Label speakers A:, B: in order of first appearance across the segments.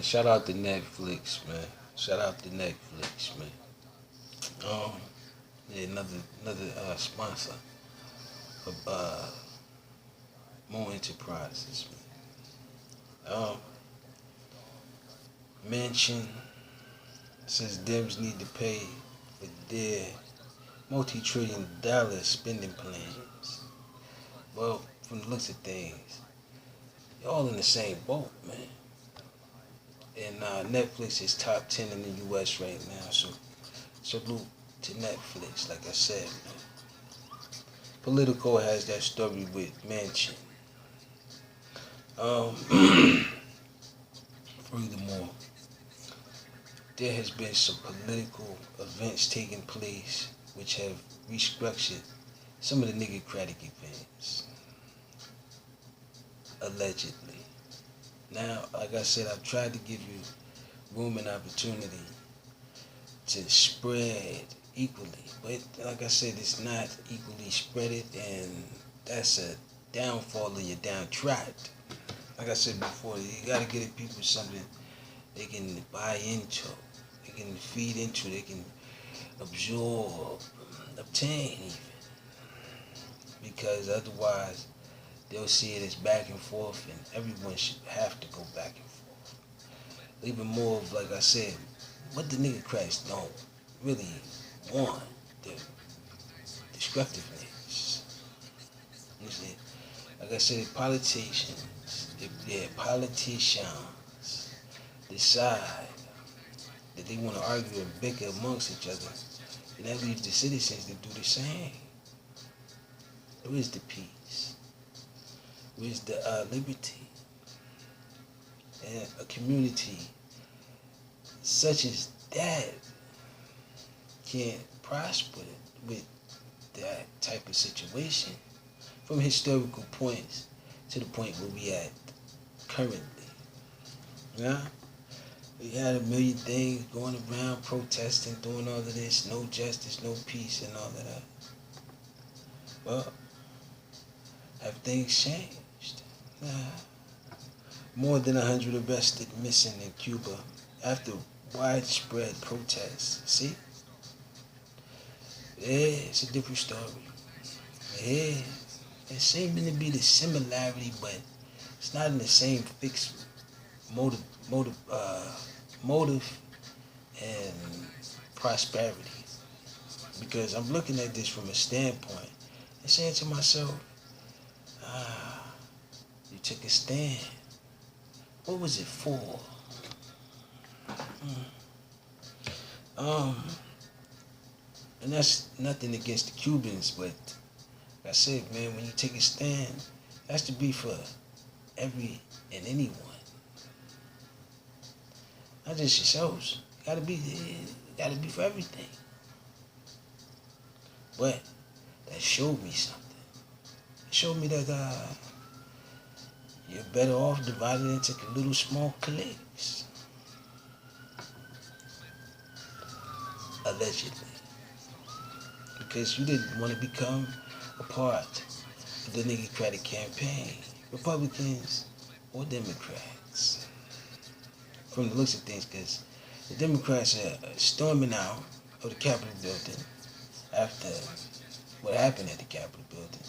A: Shout out to Netflix, man. Shout out to Netflix, man. Um, yeah, another sponsor of more enterprises, man. Mention since Dems need to pay for their multi-trillion dollar spending plans. Well, from the looks of things, y'all in the same boat, man. And Netflix is top 10 in the U.S. right now, so salute to Netflix, like I said, man. Politico has that story with Manchin. Um, furthermore, there has been some political events taking place which have restructured some of the niggercratic events, allegedly. Now, like I said, I've tried to give you room and opportunity to spread equally, but like I said, it's not equally spreaded, and that's a downfall of your downtrodden. Like I said before, you gotta get people something they can buy into, they can feed into, they can absorb, obtain even. Because otherwise, they'll see it as back and forth, and everyone should have to go back and forth. Even more of, like I said, what the nigga cracks don't really want, the destructiveness. You see, like I said, if politicians decide that they want to argue and bicker amongst each other, then that leaves the citizens to do the same. Where is the peace? Where is the liberty? And a community such as that can't prosper with that type of situation from historical points to the point where we at currently. Yeah? We had a million things going around, protesting, doing all of this, no justice, no peace, and all of that. Well, have things changed? Nah. More than 100 arrested missing in Cuba after widespread protests. See? Yeah, it's a different story. Yeah, it seeming to be the similarity, but it's not in the same fixed motive, motive and prosperity. Because I'm looking at this from a standpoint and saying to myself, you took a stand. What was it for? And that's nothing against the Cubans, but like I said, man, when you take a stand, it has to be for every and anyone. Not just yourselves. Gotta be for everything. But that showed me something. It showed me that you're better off divided into little small cliques. Allegedly. Because you didn't want to become a part of the Democratic campaign. Republicans or Democrats. From the looks of things, because the Democrats are storming out of the Capitol building after what happened at the Capitol building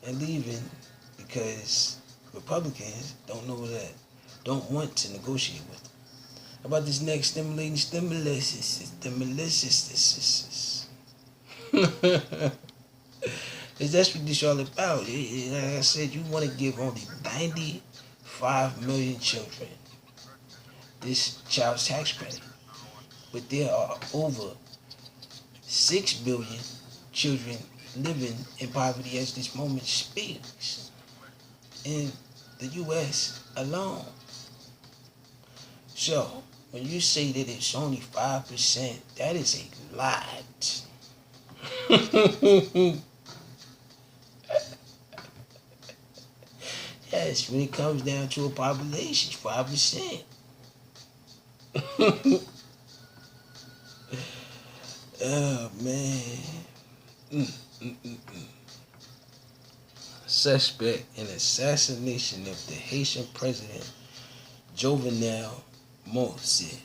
A: and leaving because Republicans don't want to negotiate with them. How about this next stimulus? Because that's what this all about. Like I said, you want to give only 95 million children this child's tax credit. But there are over 6 billion children living in poverty as this moment speaks in the U.S. alone. So, when you say that it's only 5%, that is a lot. Yes, when it comes down to a population, 5%. Oh, man. Suspect in assassination of the Haitian president Jovenel Morsi,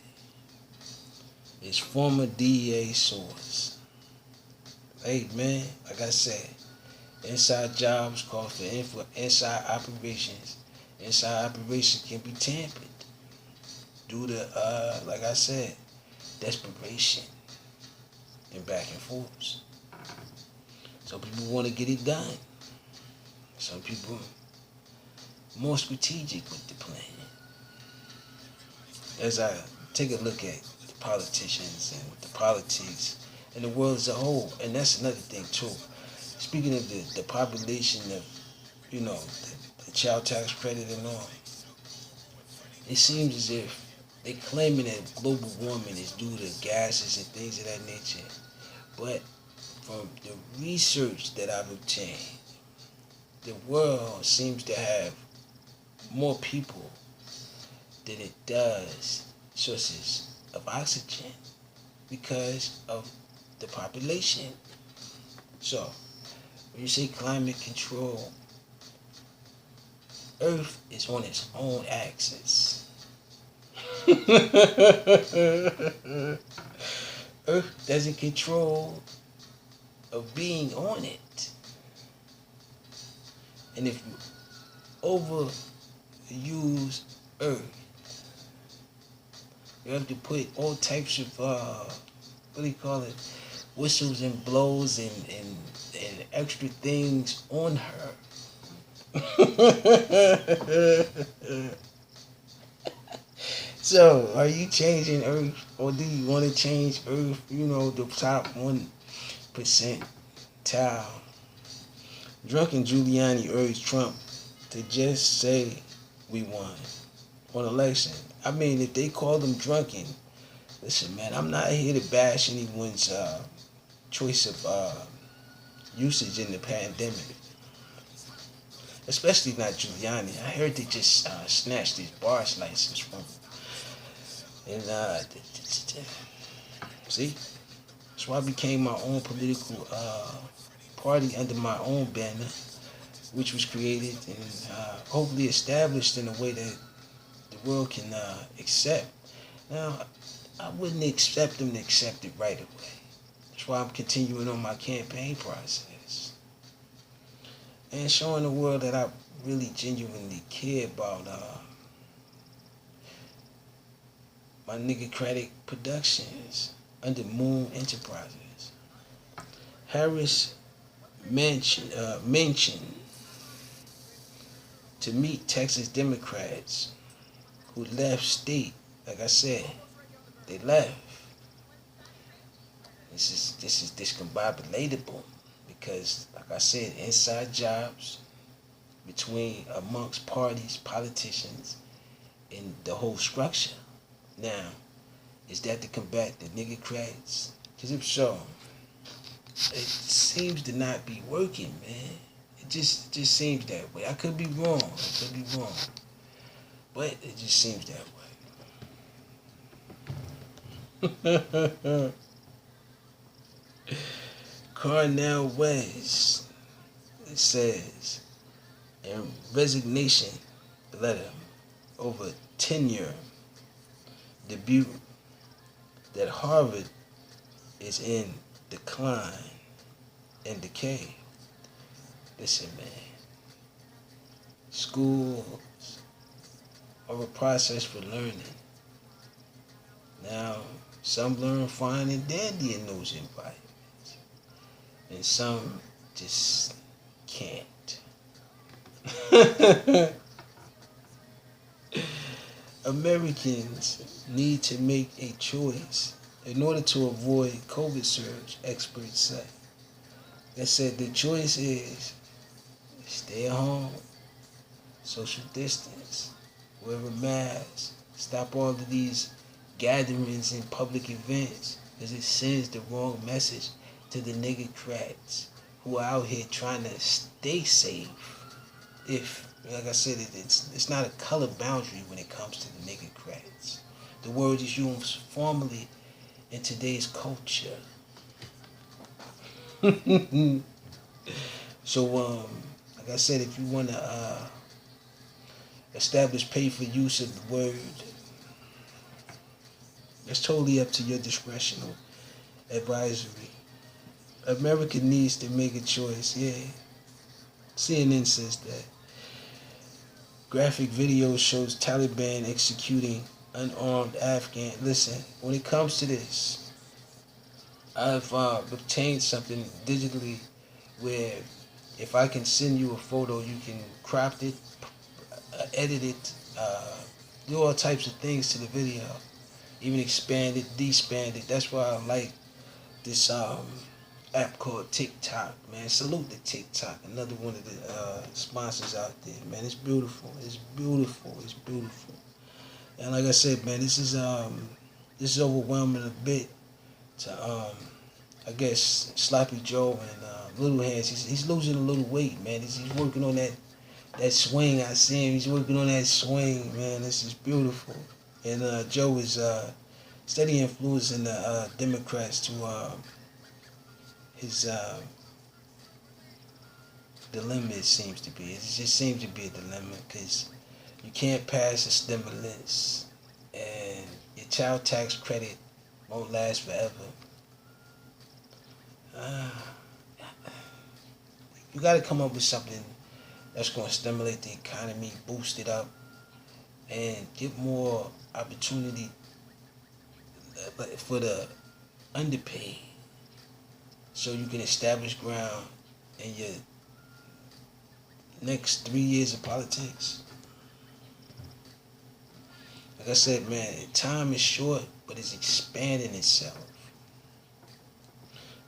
A: his former DEA source. Hey man, like I said, inside jobs call for inside operations. Inside operations can be tampered due to, like I said, desperation and back and forth. Some people want to get it done. Some people more strategic with the plan. As I take a look at the politicians and the politics and the world as a whole, and that's another thing too. Speaking of the population of, the child tax credit and all, it seems as if they claiming that global warming is due to gases and things of that nature. But from the research that I've obtained, the world seems to have more people than it does sources of oxygen because of the population. So, when you say climate control, Earth is on its own axis. Earth doesn't control of being on it. And if you overuse Earth, you have to put all types of whistles and blows and extra things on her. So, are you changing Earth, or do you want to change Earth? The top 1%. Drunken Giuliani urged Trump to just say we won on election. I mean, if they call them drunken, listen, man, I'm not here to bash anyone's choice of usage in the pandemic, especially not Giuliani. I heard they just snatched his bar's license from him. And see, that's why I became my own political party under my own banner, which was created and hopefully established in a way that the world can accept. Now, I wouldn't expect them to accept it right away. That's why I'm continuing on my campaign process and showing the world that I really genuinely care about my Niggercratic Productions under Moon Enterprises. Harris mentioned to meet Texas Democrats who left state. Like I said, they left. This is discombobulated because, like I said, inside jobs amongst parties, politicians, and the whole structure. Now, is that to combat the Niggercrats? Because if so, it seems to not be working, man. It just seems that way. I could be wrong. But it just seems that way. Cornel West, it says, in resignation letter over tenure debut that Harvard is in decline and decay. Listen, man. Schools are a process for learning. Now, some learn fine and dandy in those environments, and some just can't. Americans need to make a choice in order to avoid COVID surge, experts say. They said the choice is stay at home, social distance, wear a mask, stop all of these gatherings and public events, because it sends the wrong message to the Niggercrats who are out here trying to stay safe. If, like I said, it's not a color boundary when it comes to the Niggercrats. The word is used formally in today's culture. So, like I said, if you want to establish pay for use of the word, It's totally up to your discretion or advisory. America needs to make a choice. Yeah, CNN says that. Graphic video shows Taliban executing unarmed Afghan. Listen, when it comes to this, I've obtained something digitally where if I can send you a photo, you can crop it, edit it, do all types of things to the video, even expand it, despand it. That's why I like this app called TikTok, man. Salute to TikTok, another one of the sponsors out there, man. It's beautiful. It's beautiful. It's beautiful. And like I said, man, this is overwhelming a bit to I guess Sloppy Joe and Little Hands. He's losing a little weight, man. He's working on that swing. I see him. He's working on that swing, man. This is beautiful. And Joe is steady influencing the Democrats to his dilemma. It seems to be. It just seems to be a dilemma because you can't pass a stimulus, and your child tax credit won't last forever. You got to come up with something that's going to stimulate the economy, boost it up, and give more opportunity for the underpaid, so you can establish ground in your next 3 years of politics. Like I said, man, time is short, but it's expanding itself.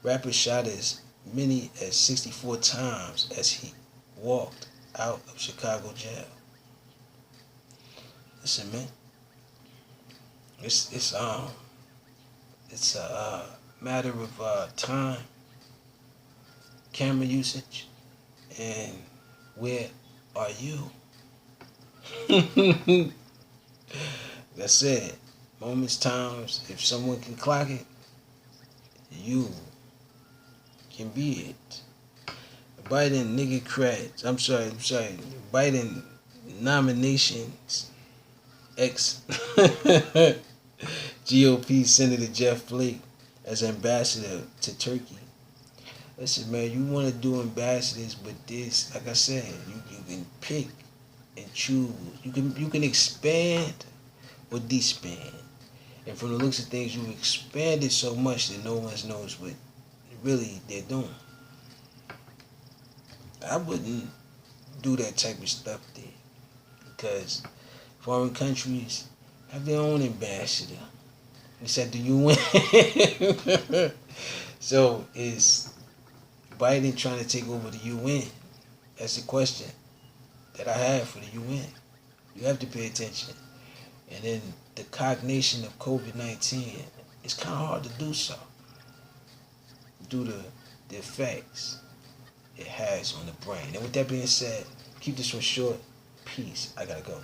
A: Rapper shot as many as 64 times as he walked out of Chicago jail. Listen, man, it's a matter of time, camera usage, and where are you? That's it. Moments, times. If someone can clock it, you can be it. Biden nigga creds. I'm sorry. Biden nominations. Ex GOP Senator Jeff Flake as ambassador to Turkey. Listen, man, you want to do ambassadors, but this, like I said, you can pick and choose. You can expand or disband. And from the looks of things, you've expanded so much that no one knows what really they're doing. I wouldn't do that type of stuff there, because foreign countries have their own ambassador. It's at the UN. So is Biden trying to take over the UN? That's the question that I have for the UN. You have to pay attention. And then the cognition of COVID-19, it's kind of hard to do so due to the effects it has on the brain. And with that being said, keep this one short. Peace. I gotta go.